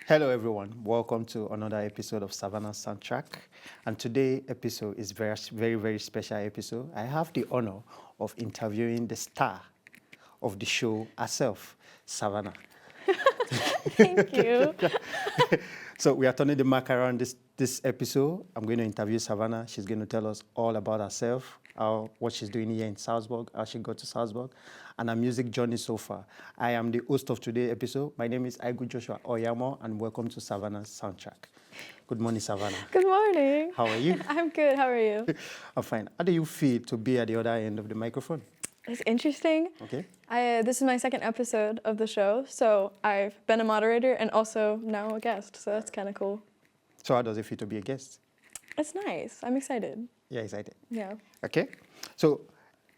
Hello everyone, welcome to another episode of Savannah Soundtrack. And today's episode is very special episode. I have the honor of interviewing the star of the show herself, Savannah. Thank you. So we are turning the mark around this episode. I'm going to interview Savannah. She's going to tell us all about herself, what she's doing here in Salzburg, how she got to Salzburg, and her music journey so far. I am the host of today's episode. My name is Aigu Joshua Oyamo, and welcome to Savannah's Soundtrack. Good morning, Savannah. Good morning. How are you? I'm good. How are you? I'm fine. How do you feel to be at the other end of the microphone? It's interesting. Okay. This is my second episode of the show, so I've been a moderator and also now a guest, so that's kind of cool. So how does it feel to be a guest? It's nice. I'm excited. Yeah, excited. Yeah. Okay. So,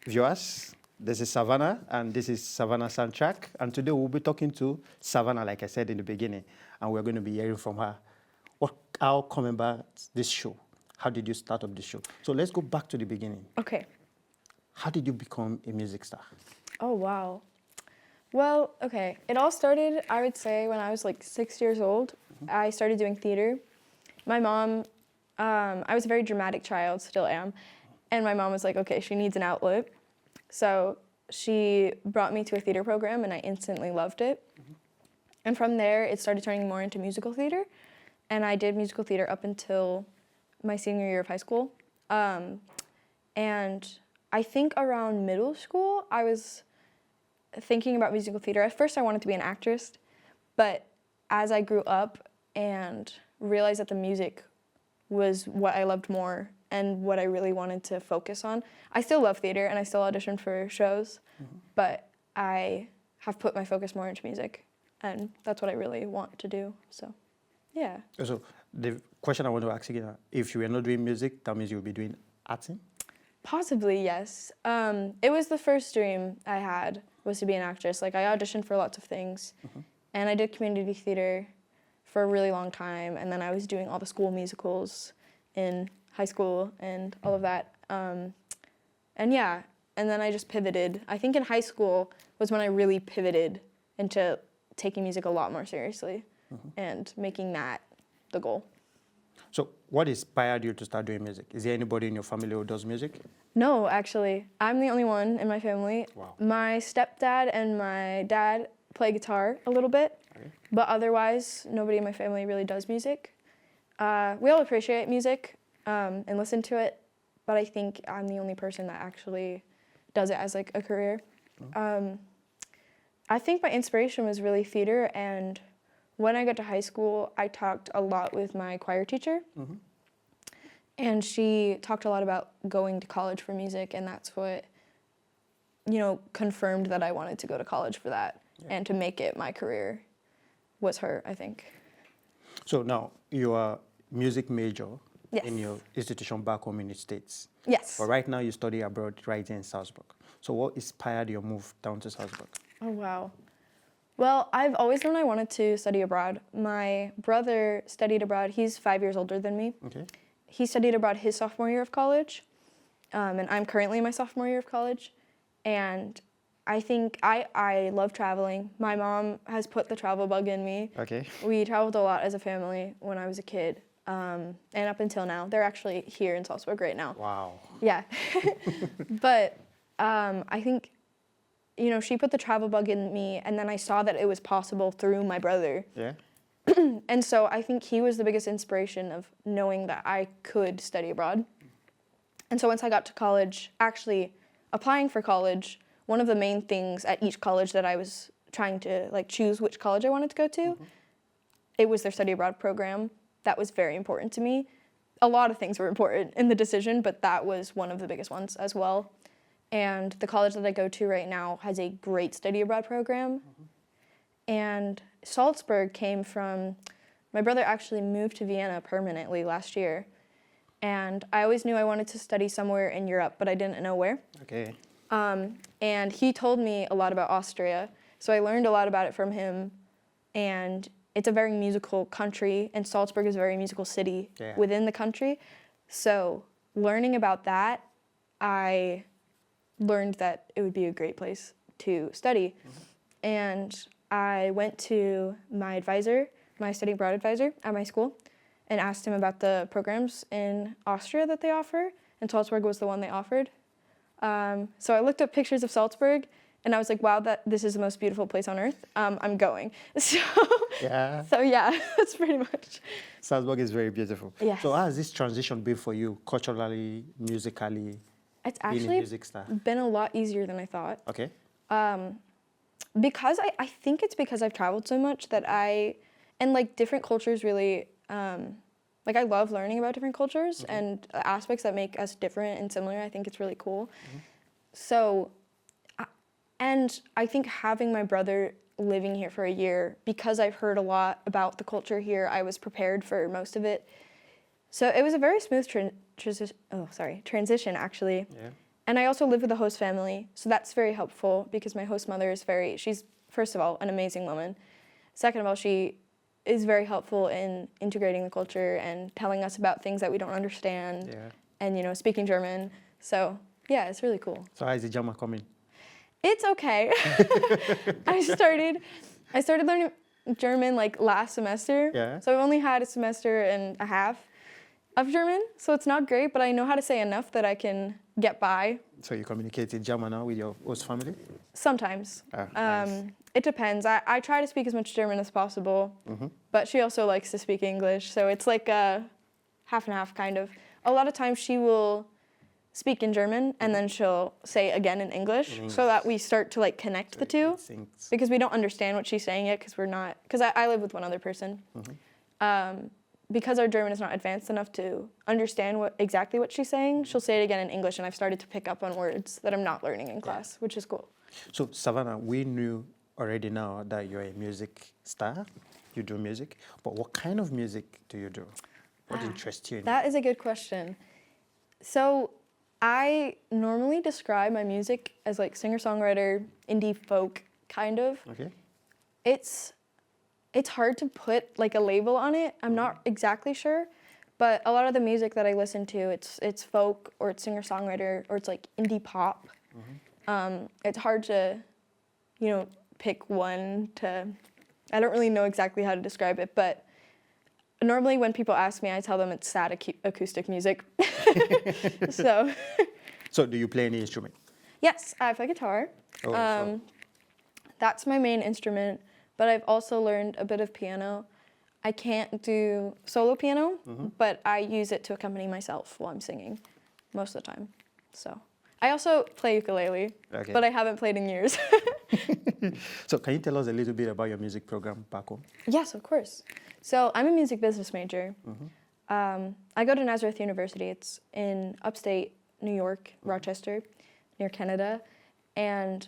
viewers, this is Savannah, and this is Savannah Soundtrack. And today we'll be talking to Savannah, like I said in the beginning, and we're going to be hearing from her how come about this show. How did you start up the show? So let's go back to the beginning. Okay. How did you become a music star? Oh, wow. Well, okay. It all started, I would say, when I was like 6 years old. I started doing theater. My mom, I was a very dramatic child, still am. And my mom was like, okay, she needs an outlet. So she brought me to a theater program and I instantly loved it. And from there, it started turning more into musical theater. And I did musical theater up until my senior year of high school. And I think around middle school, I was thinking about musical theater. At first, I wanted to be an actress, but as I grew up and realized that the music was what I loved more and what I really wanted to focus on. I still love theater and I still audition for shows, but I have put my focus more into music, and that's what I really want to do, so yeah. So the question I want to ask you again, if you were not doing music, that means you would be doing acting? Possibly, yes. It was the first dream I had, was to be an actress. Like, I auditioned for lots of things, and I did community theater for a really long time, and then I was doing all the school musicals in high school and all of that. And yeah, and then I just pivoted. I think in high school was when I really pivoted into taking music a lot more seriously and making that the goal. So what inspired you to start doing music? Is there anybody in your family who does music? No, actually. I'm the only one in my family. Wow. My stepdad and my dad play guitar a little bit, but otherwise, nobody in my family really does music. We all appreciate music and listen to it, but I think I'm the only person that actually does it as like a career. I think my inspiration was really theater, and when I got to high school, I talked a lot with my choir teacher, and she talked a lot about going to college for music, and that's what, confirmed that I wanted to go to college for that, and to make it my career was her, I think. So now you are music major Yes. in your institution back home in the States. Yes. But right now you study abroad right here in Salzburg. So what inspired your move down to Salzburg? Oh, wow. Well, I've always known I wanted to study abroad. My brother studied abroad. He's 5 years older than me. Okay. He studied abroad his sophomore year of college, and I'm currently in my sophomore year of college. And I think I love traveling. My mom has put the travel bug in me. Okay. We traveled a lot as a family when I was a kid, and up until now. They're actually here in Salzburg right now. Wow. Yeah. But I think, she put the travel bug in me, and then I saw that it was possible through my brother. Yeah. And so I think he was the biggest inspiration of knowing that I could study abroad. And so once I got to college, actually applying for college, one of the main things at each college that I was trying to choose which college I wanted to go to, it was their study abroad program. That was very important to me. A lot of things were important in the decision, but that was one of the biggest ones as well. And the college that I go to right now has a great study abroad program. And Salzburg came from, my brother actually moved to Vienna permanently last year. And I always knew I wanted to study somewhere in Europe, but I didn't know where. Okay. And he told me a lot about Austria. So I learned a lot about it from him. And it's a very musical country, and Salzburg is a very musical city within the country. So learning about that, I learned that it would be a great place to study. And I went to my advisor my study abroad advisor at my school and asked him about the programs in Austria that they offer, and Salzburg was the one they offered. So I looked up pictures of Salzburg, and I was like, wow, this is the most beautiful place on earth. I'm going. So Yeah. so yeah, that's pretty much. Salzburg is very beautiful. Yes. So how has this transition been for you, culturally, musically, It's being a actually music star? been a lot easier than I thought. Okay. Because I think it's because I've traveled so much that and like different cultures really, like I love learning about different cultures and aspects that make us different and similar. I think it's really cool. So, and I think having my brother living here for a year, because I've heard a lot about the culture here, I was prepared for most of it. So it was a very smooth transition actually. Yeah. And I also live with a host family, so that's very helpful because my host mother is she's, first of all, an amazing woman. Second of all, she is very helpful in integrating the culture and telling us about things that we don't understand. Yeah. And, speaking German. So, yeah, it's really cool. So how is the German coming? It's okay. I started learning German like last semester. Yeah. So I've only had a semester and a half of German, so it's not great, but I know how to say enough that I can get by. So you communicate in German now with your host family? Sometimes. Nice. It depends. I try to speak as much German as possible, but she also likes to speak English, so it's like a half and half kind of. A lot of times she will speak in German and then she'll say again in English, so that we start to like connect the two, because we don't understand what she's saying yet because I live with one other person. Because our German is not advanced enough to understand exactly what she's saying, she'll say it again in English, and I've started to pick up on words that I'm not learning in class, which is cool. So Savannah, we knew already now that you're a music star, you do music, but what kind of music do you do? What interests you in That is a good question. So I normally describe my music as like singer-songwriter, indie folk, kind of. Okay. It's hard to put like a label on it. I'm not exactly sure, but a lot of the music that I listen to, it's folk or it's singer-songwriter or it's like indie pop. It's hard to, pick one to. I don't really know exactly how to describe it, but normally when people ask me, I tell them it's sad acoustic music. So. So do you play any instrument? Yes, I play guitar. That's my main instrument. But I've also learned a bit of piano. I can't do solo piano, but I use it to accompany myself while I'm singing most of the time. So I also play ukulele, but I haven't played in years. So can you tell us a little bit about your music program back home? Yes, of course. So I'm a music business major. I go to Nazareth University. It's in upstate New York, Rochester, near Canada. And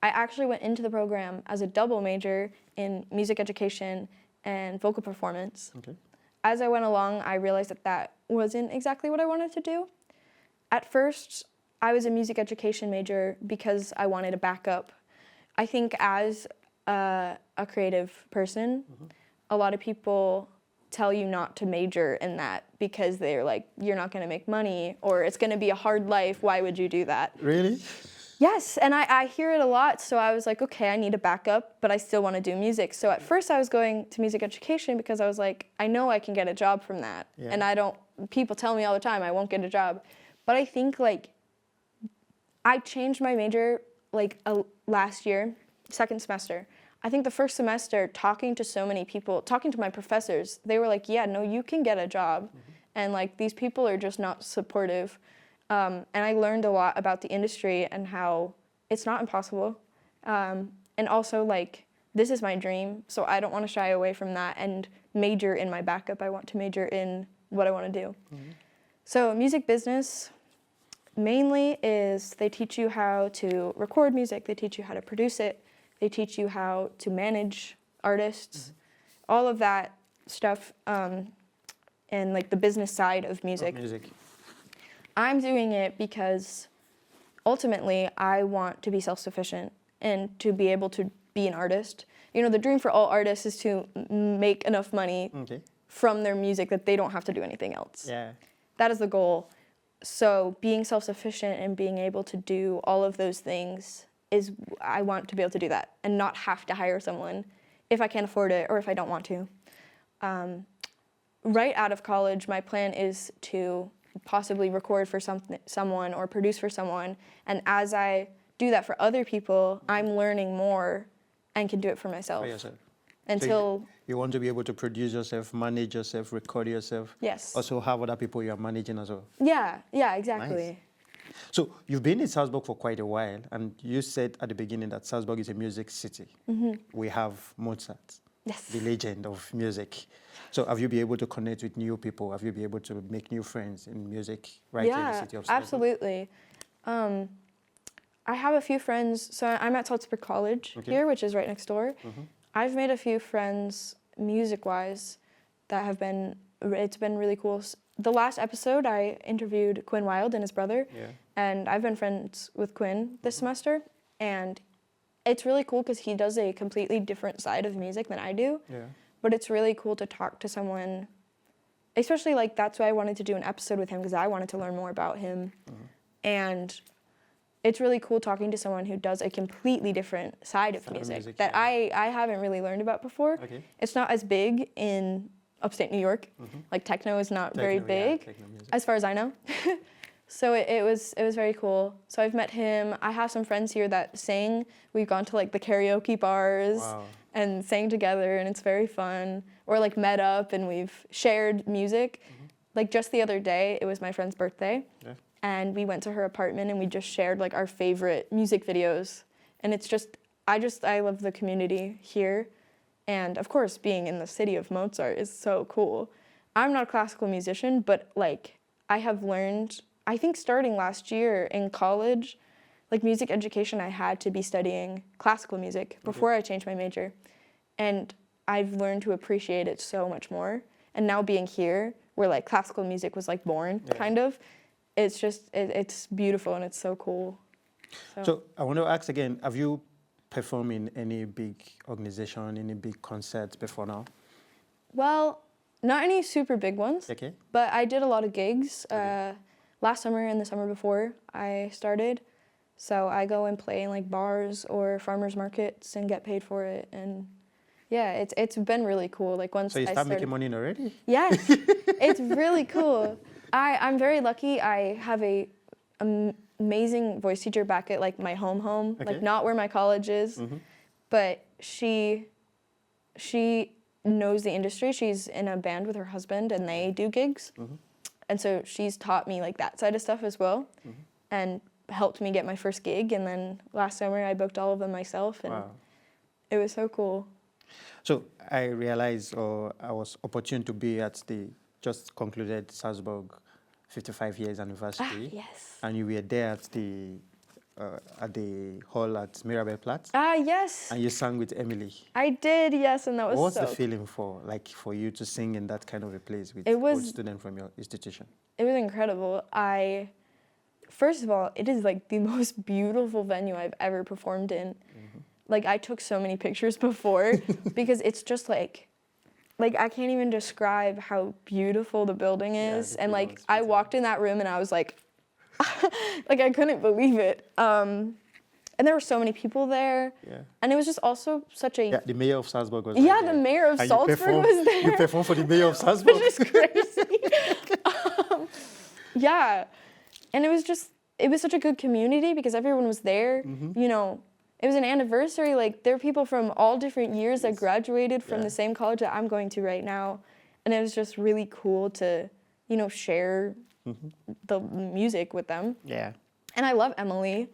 I actually went into the program as a double major in music education and vocal performance. Okay. As I went along, I realized that wasn't exactly what I wanted to do. At first, I was a music education major because I wanted a backup. I think as a creative person, a lot of people tell you not to major in that because they're like, you're not going to make money, or it's going to be a hard life, why would you do that? Really? Yes, and I hear it a lot, so I was like, okay, I need a backup, but I still want to do music. So at first I was going to music education because I was like, I know I can get a job from that. Yeah. And people tell me all the time I won't get a job. But I think like, I changed my major like last year, second semester. I think the first semester, talking to so many people, talking to my professors, they were like, yeah, no, you can get a job. And like, these people are just not supportive. And I learned a lot about the industry and how it's not impossible. And also, like, this is my dream, so I don't want to shy away from that and major in my backup. I want to major in what I want to do. So music business mainly is they teach you how to record music, they teach you how to produce it, they teach you how to manage artists, all of that stuff, and like the business side of music. I'm doing it because ultimately I want to be self-sufficient and to be able to be an artist. The dream for all artists is to make enough money from their music that they don't have to do anything else. Yeah. That is the goal. So being self-sufficient and being able to do all of those things I want to be able to do that and not have to hire someone if I can't afford it or if I don't want to. right out of college, my plan is to possibly record for someone or produce for someone. And as I do that for other people, I'm learning more and can do it for myself. For yourself. Until... So you want to be able to produce yourself, manage yourself, record yourself. Yes. Also have other people you're managing as well. Yeah, exactly. Nice. So you've been in Salzburg for quite a while, and you said at the beginning that Salzburg is a music city. We have Mozart, Yes. the legend of music. So have you been able to connect with new people? Have you been able to make new friends in music right here in the city of Salzburg? Absolutely. I have a few friends. So I'm at Salzburg College here, which is right next door. I've made a few friends music-wise that have been, it's been really cool. The last episode, I interviewed Quinn Wilde and his brother, and I've been friends with Quinn this semester, and it's really cool because he does a completely different side of music than I do, but it's really cool to talk to someone, especially like that's why I wanted to do an episode with him, because I wanted to learn more about him, and it's really cool talking to someone who does a completely different side of music that I haven't really learned about before. It's not as big in upstate New York. Like techno is not very big, as far as I know. So it was very cool. So I've met him. I have some friends here that sing. We've gone to like the karaoke bars and sang together, and it's very fun. Or like met up and we've shared music. Like just the other day, it was my friend's birthday. And we went to her apartment and we just shared like our favorite music videos. And it's just, I love the community here. And of course, being in the city of Mozart is so cool. I'm not a classical musician, but like I have learned, I think starting last year in college, like music education, I had to be studying classical music before I changed my major. And I've learned to appreciate it so much more. And now being here, where like classical music was like born, kind of, it's just, it's beautiful and it's so cool. So I want to ask again, have you performed in any big organization, any big concerts before now? Well, not any super big ones, but I did a lot of gigs last summer and the summer before I started. So I go and play in like bars or farmers markets and get paid for it. And yeah, it's been really cool. Like once so you start making money already? Yes, it's really cool. I'm very lucky. I have a amazing voice teacher back at like my home, like not where my college is, but she knows the industry. She's in a band with her husband and they do gigs. And so she's taught me like that side of stuff as well and helped me get my first gig. And then last summer I booked all of them myself and it was so cool. So I realized, or I was opportune to be at the just concluded Salzburg 55 years anniversary. Yes. And you were there at the hall at Mirabelplatz. Yes. And you sang with Emily. I did, yes, and that was What's the feeling for you to sing in that kind of a place with old students from your institution? It was incredible. First of all, it is like the most beautiful venue I've ever performed in. Like I took so many pictures before because it's just like I can't even describe how beautiful the building is. And like I walked in that room and I was like, like I couldn't believe it. And there were so many people there. And it was just also such a... the mayor of Salzburg was there. The mayor of Salzburg was there. You performed for the mayor of Salzburg? Which is crazy. And it was such a good community because everyone was there, you know. It was an anniversary, like there were people from all different years that graduated from the same college that I'm going to right now. And it was just really cool to, you know, share the music with them. And I love Emily.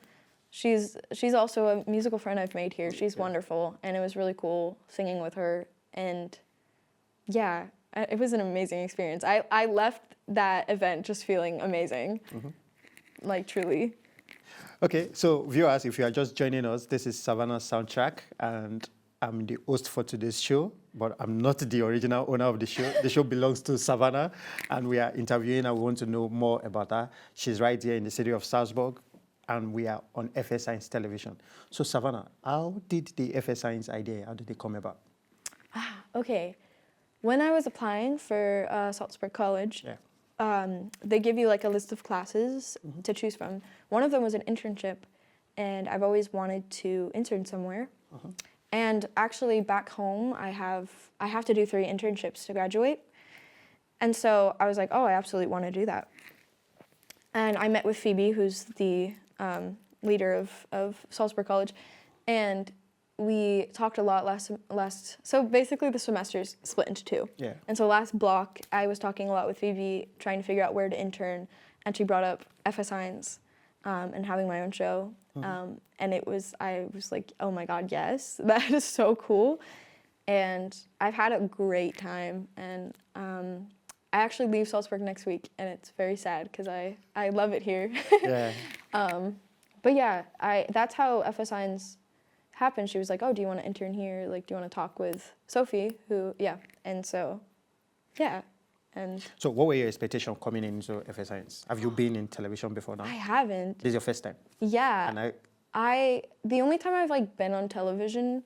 She's also a musical friend I've made here. She's wonderful. And it was really cool singing with her. And yeah, it was an amazing experience. I left that event just feeling amazing, like truly. Okay, so viewers, if you are just joining us, this is Savannah's Soundtrack, and I'm the host for today's show, but I'm not the original owner of the show. The show belongs to Savannah, and we are interviewing her. We want to know more about her. She's right here in the city of Salzburg, and we are on FS1 television. So Savannah, how did the FS1 idea, how did it come about? Okay, when I was applying for Salzburg College, they give you like a list of classes to choose from. One of them was an internship, and I've always wanted to intern somewhere. And actually back home, I have to do 3 internships to graduate. And so I was like, oh, I absolutely want to do that. And I met with Phoebe, who's the leader of Salzburg College, and we talked a lot last. So basically, the semester's split into 2. Yeah. And so last block, I was talking a lot with Phoebe, trying to figure out where to intern, and she brought up FS1 and having my own show. And I was like, oh my God, yes, that is so cool. And I've had a great time, and I actually leave Salzburg next week, and it's very sad because I love it here. Yeah. But yeah, that's how FS1 happened. She was like, oh, do you want to intern here? Like, do you want to talk with Sophie? And so, yeah. And So what were your expectations coming into FS1? Have you been in television before now? I haven't. This is your first time? Yeah. And The only time I've like been on television,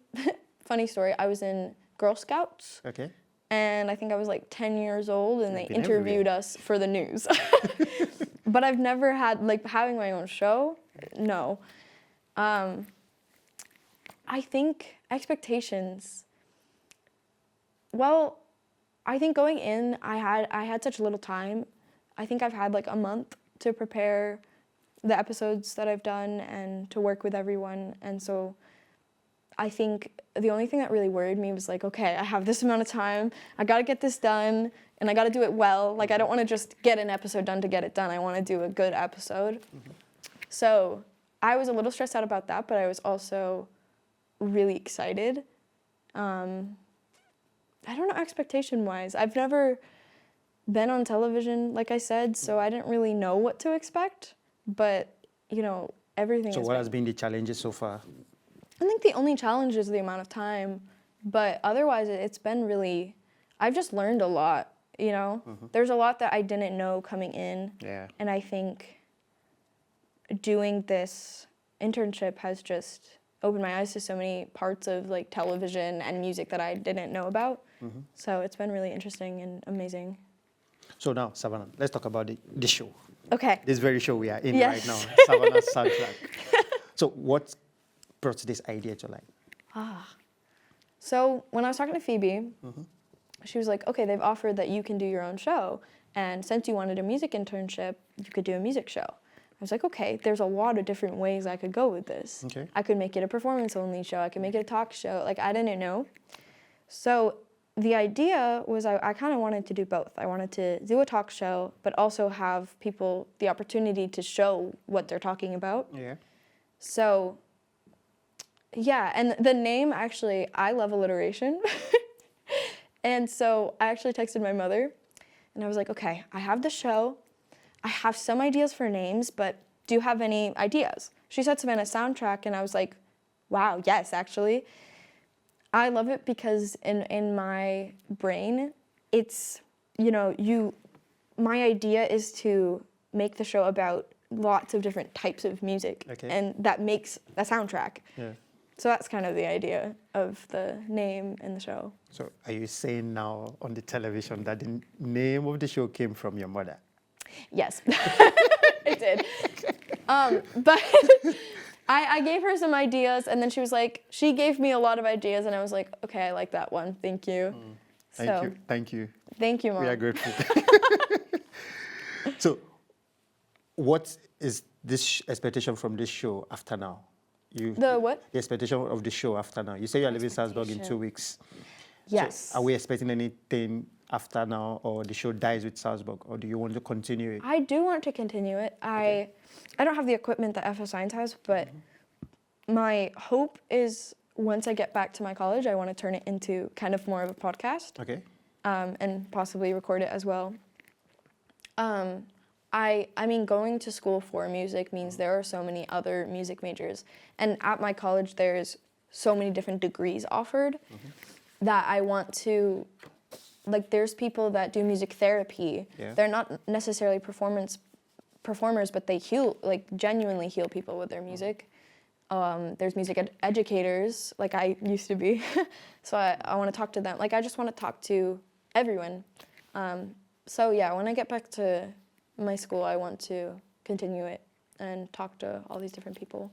funny story, I was in Girl Scouts. Okay. And I think I was like 10 years old, and they Been interviewed everywhere. us for the news. But I've never had, like, having my own show, no. I think expectations, well, I think going in, I had such little time. I think I've had like a month to prepare the episodes that I've done and to work with everyone. And so I think the only thing that really worried me was like, okay, I have this amount of time. I got to get this done, and I got to do it well. Like, I don't want to just get an episode done to get it done. I want to do a good episode. So I was a little stressed out about that, but I was also really excited. I don't know, expectation-wise. I've never been on television, like I said, so I didn't really know what to expect. But, you know, everything So is what has been the challenges so far? I think the only challenge is the amount of time, but otherwise it's been really, I've just learned a lot, you know? There's a lot that I didn't know coming in. Yeah. And I think doing this internship has just opened my eyes to so many parts of like television and music that I didn't know about. So it's been really interesting and amazing. So now, Savannah, let's talk about the show. Okay. This very show we are in Yes. right now, Savannah's soundtrack. So what brought this idea to life? So when I was talking to Phoebe, she was like, okay, they've offered that you can do your own show. And since you wanted a music internship, you could do a music show. I was like, okay, there's a lot of different ways I could go with this. Okay. I could make it a performance-only show. I could make it a talk show. Like, I didn't know. So the idea was I kind of wanted to do both. I wanted to do a talk show, but also have people the opportunity to show what they're talking about. Yeah. So, yeah, and the name, actually, I love alliteration. And so I actually texted my mother, and I was like, okay, I have the show. I have some ideas for names, but do you have any ideas? She said Savannah soundtrack, and I was like, wow, yes, actually. I love it because in my brain, it's, you know, my idea is to make the show about lots of different types of music. Okay. And that makes a soundtrack. Yeah. So that's kind of the idea of the name in the show. So are you saying now on the television that the name of the show came from your mother? Yes, it did. But I gave her some ideas, and then she was like, she gave me a lot of ideas, and I was like, okay, I like that one. Thank you. Thank you. Thank you. Thank you, Mom. We are grateful. So what is this expectation from this show after now? The what? The expectation of the show after now. You say you're leaving Salzburg in 2 weeks. Yes. So are we expecting anything after now, or the show dies with Salzburg, or do you want to continue it? I do want to continue it. I don't have the equipment that FS1 has, but my hope is once I get back to my college, I want to turn it into kind of more of a podcast. Okay. And possibly record it as well. I mean, going to school for music means there are so many other music majors. And at my college, there's so many different degrees offered that I want to, like, there's people that do music therapy. Yeah. They're not necessarily performers, but they heal, like, genuinely heal people with their music. There's music educators, like I used to be. So I want to talk to them. Like, I just want to talk to everyone. So yeah, when I get back to my school, I want to continue it and talk to all these different people.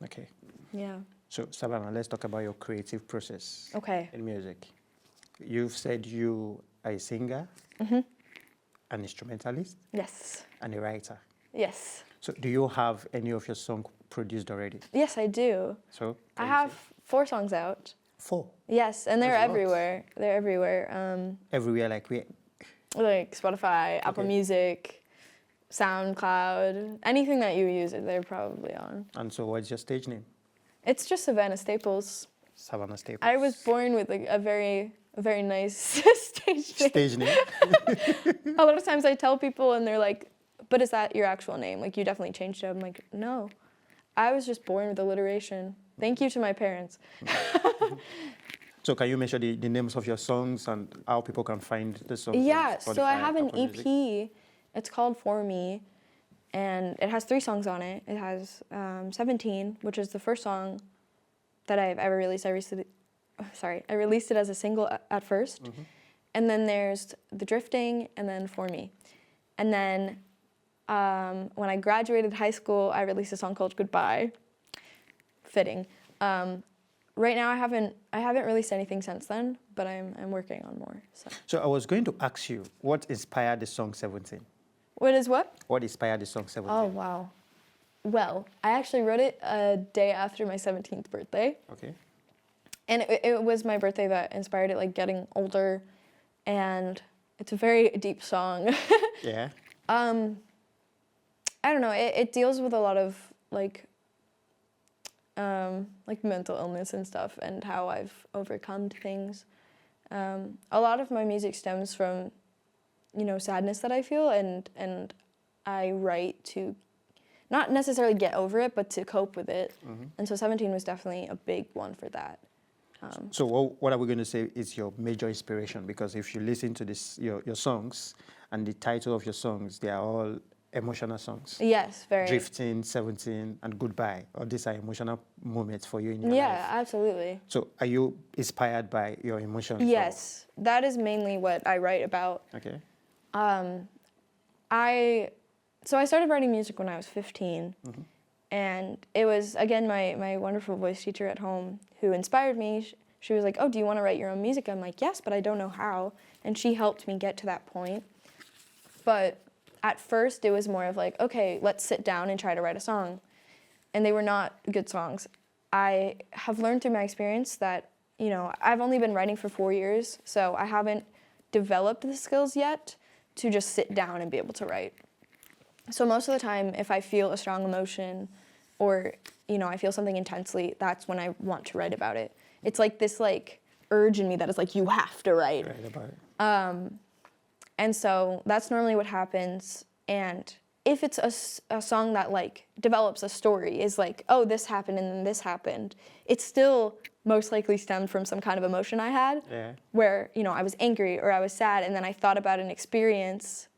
Okay. Yeah. So, Savannah, let's talk about your creative process Okay. in music. You've said you are a singer, an instrumentalist, Yes. and a writer. Yes. So, do you have any of your songs produced already? Yes, I do. So, I can you have say? 4 songs out. 4. Yes, and they're That's a lot. everywhere. They're everywhere. Everywhere, like we. Like Spotify, Apple Okay. Music, SoundCloud, anything that you use, they're probably on. And so, what's your stage name? It's just Savannah Staples. Savannah Staples. I was born with like a very nice stage name. Stage name. A lot of times I tell people and they're like, but is that your actual name? Like, you definitely changed it. I'm like, no. I was just born with alliteration. Thank you to my parents. So, can you mention the names of your songs and how people can find the songs? on Yeah, so I Spotify, have an Apple Music? EP. It's called For Me, and it has 3 songs on it. It has 17, which is the first song that I've ever released. I released it as a single at first. And then there's The Drifting, and then For Me. And then when I graduated high school, I released a song called Goodbye. Fitting. Right now, I haven't released anything since then, but I'm working on more. So, I was going to ask you, what inspired the song 17? What is what? What inspired the song 17? Oh wow. Well, I actually wrote it a day after my 17th birthday. Okay. And it was my birthday that inspired it, like getting older, and it's a very deep song. Yeah. I don't know, it deals with a lot of like mental illness and stuff, and how I've overcome things. A lot of my music stems from, sadness that I feel, and I write to not necessarily get over it, but to cope with it. And so 17 was definitely a big one for that. So what are we going to say is your major inspiration? Because if you listen to your songs and the title of your songs, they are all emotional songs. Yes, very. Drifting, 17, and Goodbye. All these are emotional moments for you in your life. Yeah, absolutely. So are you inspired by your emotions? Yes, that is mainly what I write about. Okay. I started writing music when I was 15, and it was, again, my wonderful voice teacher at home who inspired me. She was like, oh, do you want to write your own music? I'm like, yes, but I don't know how, and she helped me get to that point. But at first, it was more of like, okay, let's sit down and try to write a song, and they were not good songs. I have learned through my experience that, I've only been writing for 4 years, so I haven't developed the skills yet to just sit down and be able to write. So most of the time, if I feel a strong emotion or, I feel something intensely, that's when I want to write about it. It's like this urge in me that is like, you have to write. Write about it. And so that's normally what happens. And if it's a song that develops a story, is like, oh, this happened and then this happened, it's still most likely stemmed from some kind of emotion I had, where, I was angry or I was sad, and then I thought about an experience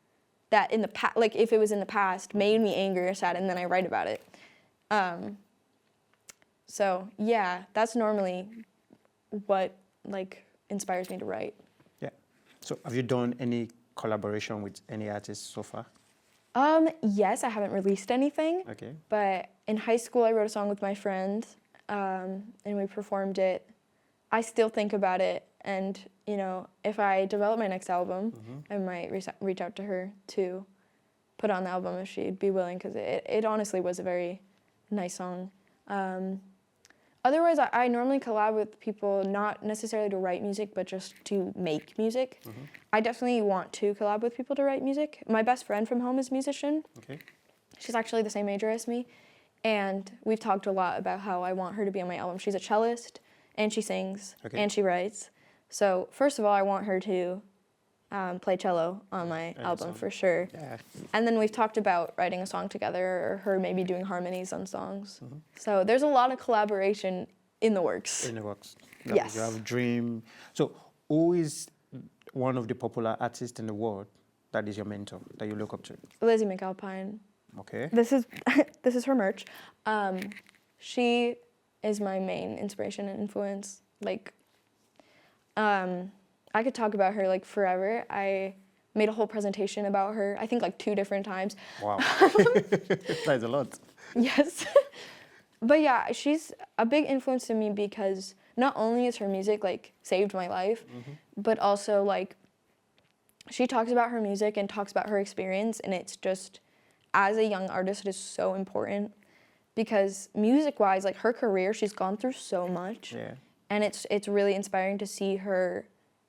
that in the past, if it was in the past, made me angry or sad, and then I write about it. So yeah, that's normally what inspires me to write. Yeah. So have you done any collaboration with any artists so far? Yes, I haven't released anything. Okay. But in high school, I wrote a song with my friend, and we performed it. I still think about it, and if I develop my next album, I might reach out to her to put on the album if she'd be willing, because it honestly was a very nice song. Otherwise, I normally collab with people, not necessarily to write music, but just to make music. I definitely want to collab with people to write music. My best friend from home is a musician. Okay. She's actually the same major as me, and we've talked a lot about how I want her to be on my album. She's a cellist, and she sings, and she writes. So first of all, I want her to play cello on my album for sure. Yeah. And then we've talked about writing a song together, or her maybe doing harmonies on songs. So there's a lot of collaboration in the works. In the works. Yes. You have Dream. So who is one of the popular artists in the world that is your mentor, that you look up to? Lizzie McAlpine. Okay. This is her merch. She is my main inspiration and influence. I could talk about her forever. I made a whole presentation about her, I think 2 different times. Wow. That's a lot. Yes. But yeah, she's a big influence to me because not only is her music like saved my life, but also like she talks about her music and talks about her experience, and it's just, as a young artist, it is so important because music-wise, like her career, she's gone through so much, and it's really inspiring to see her,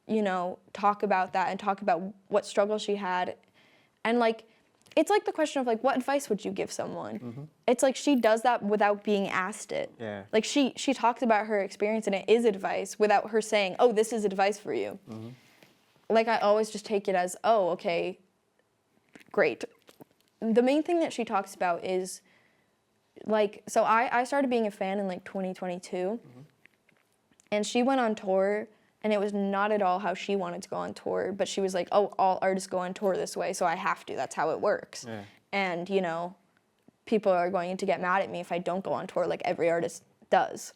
you know, talk about that and talk about what struggles she had, and like it's like the question of like what advice would you give someone? It's like she does that without being asked it. Like she talks about her experience and it is advice without her saying, oh, this is advice for you. Like I always just take it as, oh, okay, great. The main thing that she talks about is like, so I started being a fan in like 2022, and she went on tour, and it was not at all how she wanted to go on tour, but she was like, oh, all artists go on tour this way, so I have to, that's how it works. And, you know, people are going to get mad at me if I don't go on tour like every artist does.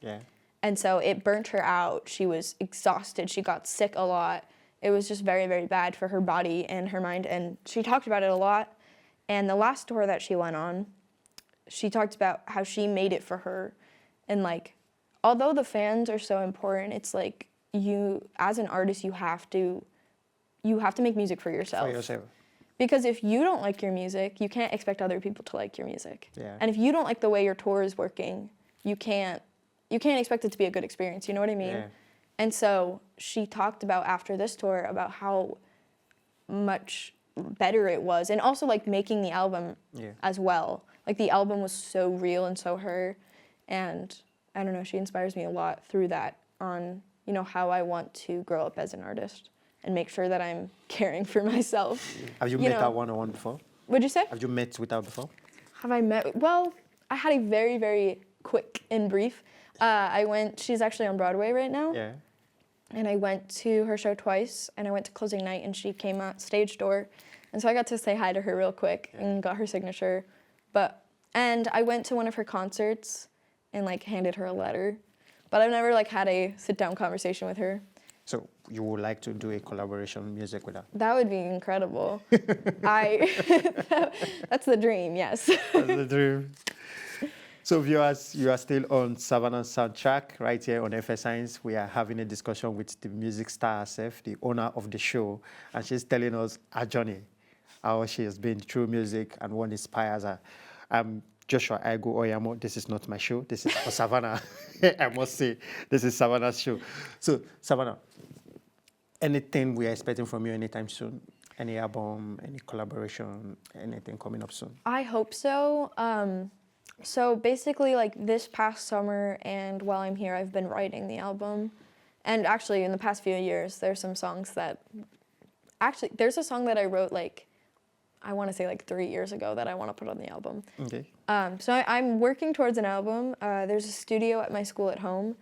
And so it burnt her out. She was exhausted. She got sick a lot. It was just very, very bad for her body and her mind, and she talked about it a lot. And the last tour that she went on, she talked about how she made it for her. And like, although the fans are so important, it's like you, as an artist, you have to make music for yourself. Because if you don't like your music, you can't expect other people to like your music. And if you don't like the way your tour is working, you can't expect it to be a good experience, you know what I mean? And so she talked about after this tour about how much better it was, and also like making the album as well. Like the album was so real and so her, and I don't know, she inspires me a lot through that on, you know, how I want to grow up as an artist and make sure that I'm caring for myself. Have you met her one-on-one before? What'd you say? Have you met with her before? Have I met? Well, I had a very, very quick and brief. She's actually on Broadway right now. And I went to her show twice, and I went to closing night, and she came out stage door. And so I got to say hi to her real quick and got her signature. And I went to one of her concerts and like handed her a letter. But I've never like had a sit-down conversation with her. So you would like to do a collaboration music with her? That would be incredible. That's the dream, yes. That's the dream. So viewers, you are still on Savannah Soundtrack right here on FS1. We are having a discussion with the music star herself, the owner of the show, and she's telling us her journey, how she has been through music and what inspires her. I'm Joshua Aigo Oyamo. This is not my show. This is for Savannah. I must say, this is Savannah's show. So Savannah, anything we are expecting from you anytime soon? Any album, any collaboration, anything coming up soon? I hope so. So basically, like this past summer and while I'm here, I've been writing the album. And actually, in the past few years, there's some songs that... Actually, there's a song that I wrote, like, I want to say like 3 years ago that I want to put on the album. So I'm working towards an album. There's a studio at my school at home,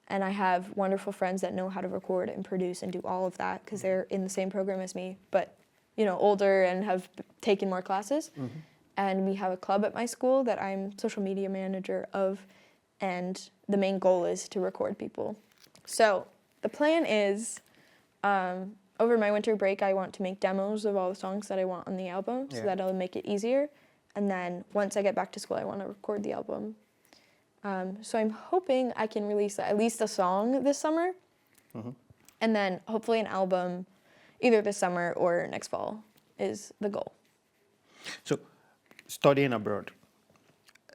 and I have wonderful friends that know how to record and produce and do all of that because they're in the same program as me, but, you know, older and have taken more classes. And we have a club at my school that I'm social media manager of, and the main goal is to record people. So the plan is, over my winter break, I want to make demos of all the songs that I want on the album, so that it'll make it easier. And then once I get back to school, I want to record the album. So I'm hoping I can release at least a song this summer, and then hopefully an album either this summer or next fall is the goal. So, studying abroad,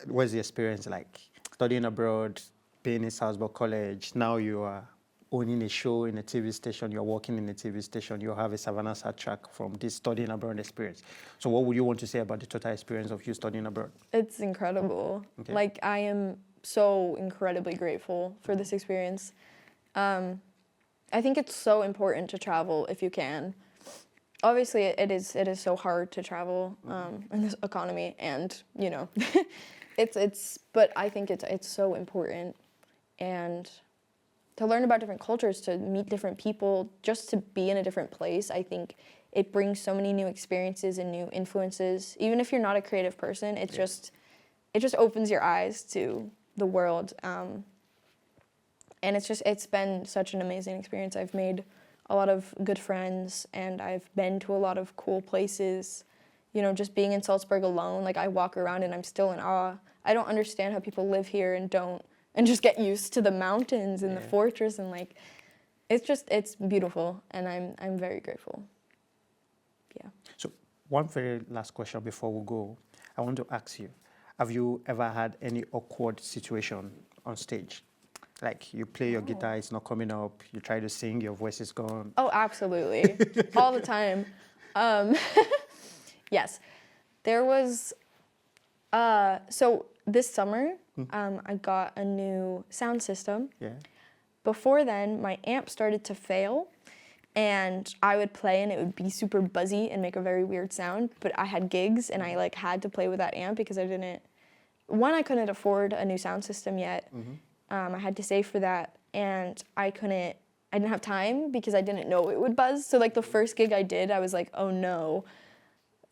what's the experience like? Studying abroad, being in Salzburg College, now you are owning a show in a TV station, you're working in a TV station, you have a Savannah soundtrack from this studying abroad experience. So what would you want to say about the total experience of you studying abroad? It's incredible. Like, I am so incredibly grateful for this experience. I think it's so important to travel if you can. Obviously, it is so hard to travel in this economy, and you know, but I think it's so important, and to learn about different cultures, to meet different people, just to be in a different place. I think it brings so many new experiences and new influences. Even if you're not a creative person, it just opens your eyes to the world, and it's been such an amazing experience. I've made a lot of good friends, and I've been to a lot of cool places, just being in Salzburg alone, like I walk around and I'm still in awe. I don't understand how people live here and just get used to the mountains and the fortress, and like it's beautiful, and I'm very grateful. Yeah. So one very last question before we go. I want to ask you, have you ever had any awkward situation on stage? Like you play your guitar, it's not coming up, you try to sing, your voice is gone. Oh, absolutely. All the time. Yes. There was, so this summer, I got a new sound system. Yeah. Before then, my amp started to fail, and I would play and it would be super buzzy and make a very weird sound, but I had gigs and I like had to play with that amp because I couldn't afford a new sound system yet. I had to save for that, and I didn't have time because I didn't know it would buzz. So like the first gig I did, I was like, oh no,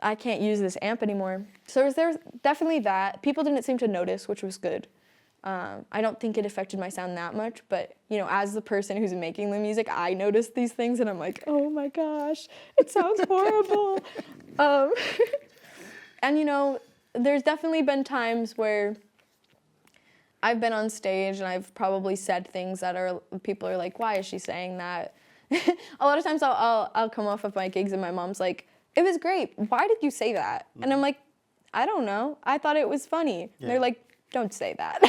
I can't use this amp anymore. So there's definitely that. People didn't seem to notice, which was good. I don't think it affected my sound that much, but as the person who's making the music, I noticed these things and I'm like, oh my gosh, it sounds horrible. And there's definitely been times where I've been on stage and I've probably said things that people are like, why is she saying that? A lot of times I'll come off of my gigs and my mom's like, it was great. Why did you say that? And I'm like, I don't know. I thought it was funny. Yeah. They're like, don't say that.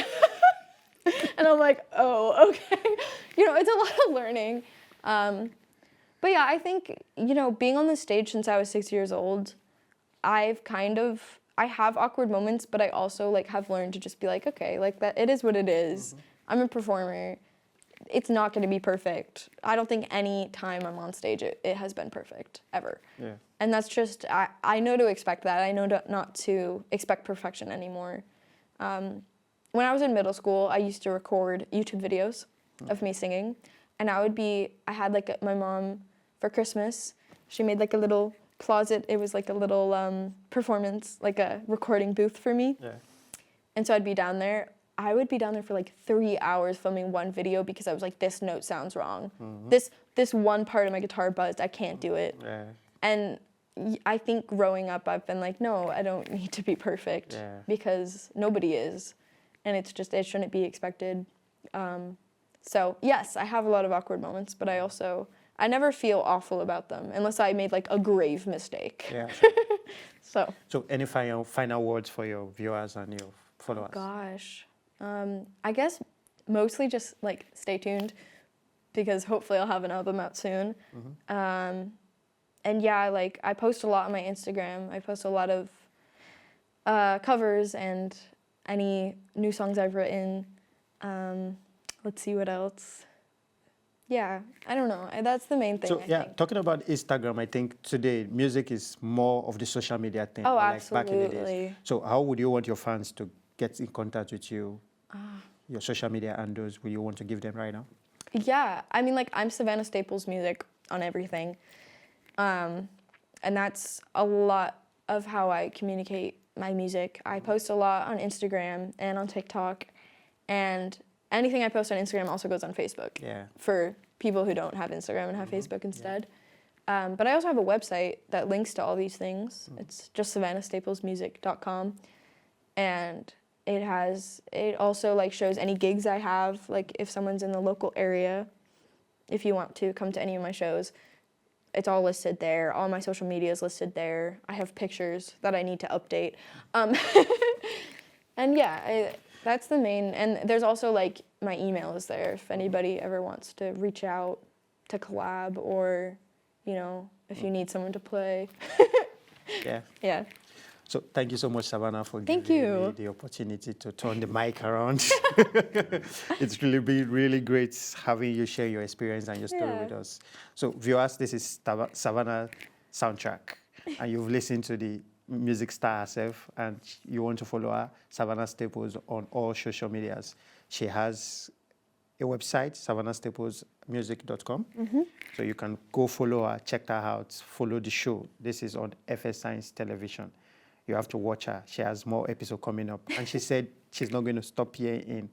And I'm like, oh, okay. It's a lot of learning. But yeah, I think, being on the stage since I was 6 years old, I have awkward moments, but I also have learned to just be like, okay, that it is what it is. I'm a performer. It's not going to be perfect. I don't think any time I'm on stage it has been perfect ever. Yeah. And that's just I know to expect that. I know not to expect perfection anymore. When I was in middle school, I used to record YouTube videos of me singing, and I had my mom for Christmas. She made a little closet. It was a little performance, a recording booth for me. Yeah. And so I'd be down there. I would be down there for 3 hours filming one video because I was like, this note sounds wrong. This one part of my guitar buzzed. I can't do it. Yeah. And I think growing up, I've been like, no, I don't need to be perfect because nobody is. And it shouldn't be expected. So yes, I have a lot of awkward moments, but I never feel awful about them unless I made a grave mistake. Yeah. Sure. So any final words for your viewers and your followers? Gosh, I guess mostly just stay tuned because hopefully I'll have an album out soon. And yeah, I post a lot on my Instagram. I post a lot of covers and any new songs I've written. Let's see what else. Yeah, I don't know. That's the main thing. So yeah, talking about Instagram, I think today music is more of the social media thing. Oh, absolutely. Back in the days. So how would you want your fans to get in contact with you? Your social media handles, will you want to give them right now? Yeah, I mean, I'm Savannah Staples Music on everything. And that's a lot of how I communicate my music. I post a lot on Instagram and on TikTok, and anything I post on Instagram also goes on Facebook. Yeah. For people who don't have Instagram and have Facebook instead. Yeah. But I also have a website that links to all these things. It's just savannahstaplesmusic.com, and it also shows any gigs I have, if someone's in the local area, if you want to come to any of my shows. It's all listed there. All my social media is listed there. I have pictures that I need to update. And yeah, that's the main. And there's also my email is there if anybody ever wants to reach out to collab or, if you need someone to play. Yeah. Yeah. So thank you so much, Savannah, for giving me the opportunity to turn the mic around. It's really been really great having you share your experience and your story with us. So viewers, this is Savannah Soundtrack, and you've listened to the music star herself, and you want to follow her, Savannah Staples, on all social medias. She has a website, savannahstaplesmusic.com. So you can go follow her, check her out, follow the show. This is on FS1 television. You have to watch her. She has more episodes coming up. And she said she's not going to stop here in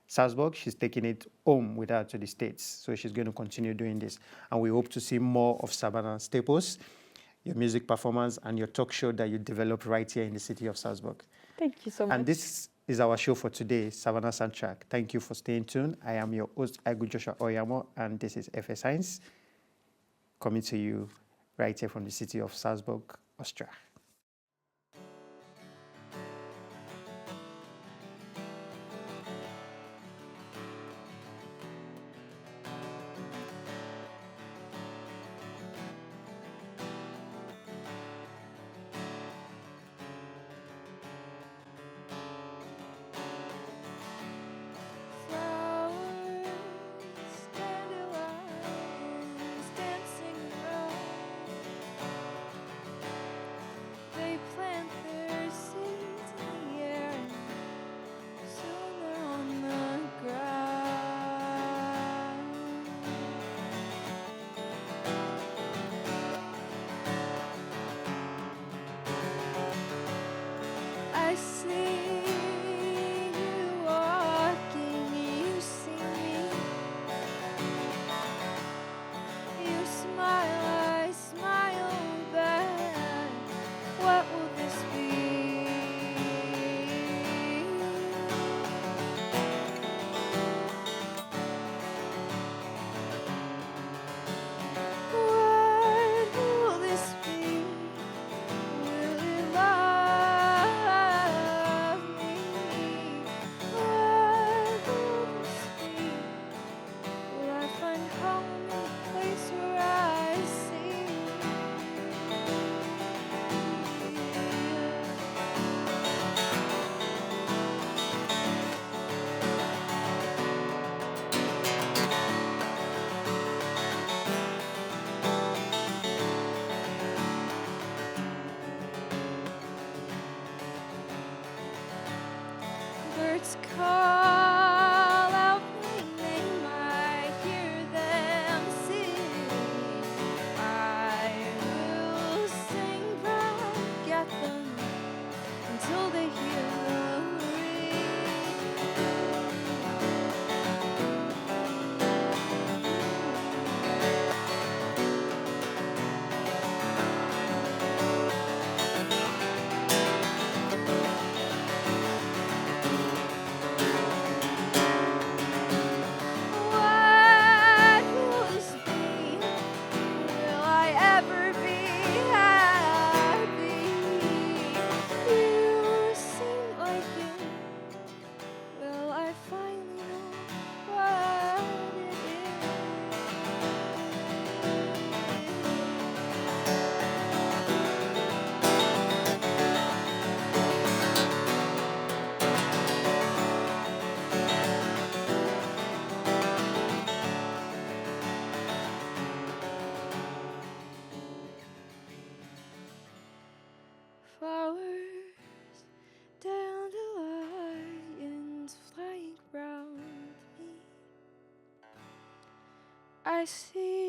Salzburg. She's taking it home with her to the States. So she's going to continue doing this. And we hope to see more of Savannah Staples. your music performance, and your talk show that you developed right here in the city of Salzburg. Thank you so much. And this is our show for today, Savannah Soundtrack. Thank you for staying tuned. I am your host, Aigu Joshua Oyamo, and this is FS1 coming to you right here from the city of Salzburg, Austria. Birds call out my name, I hear them sing. I will sing back at them until they hear the I see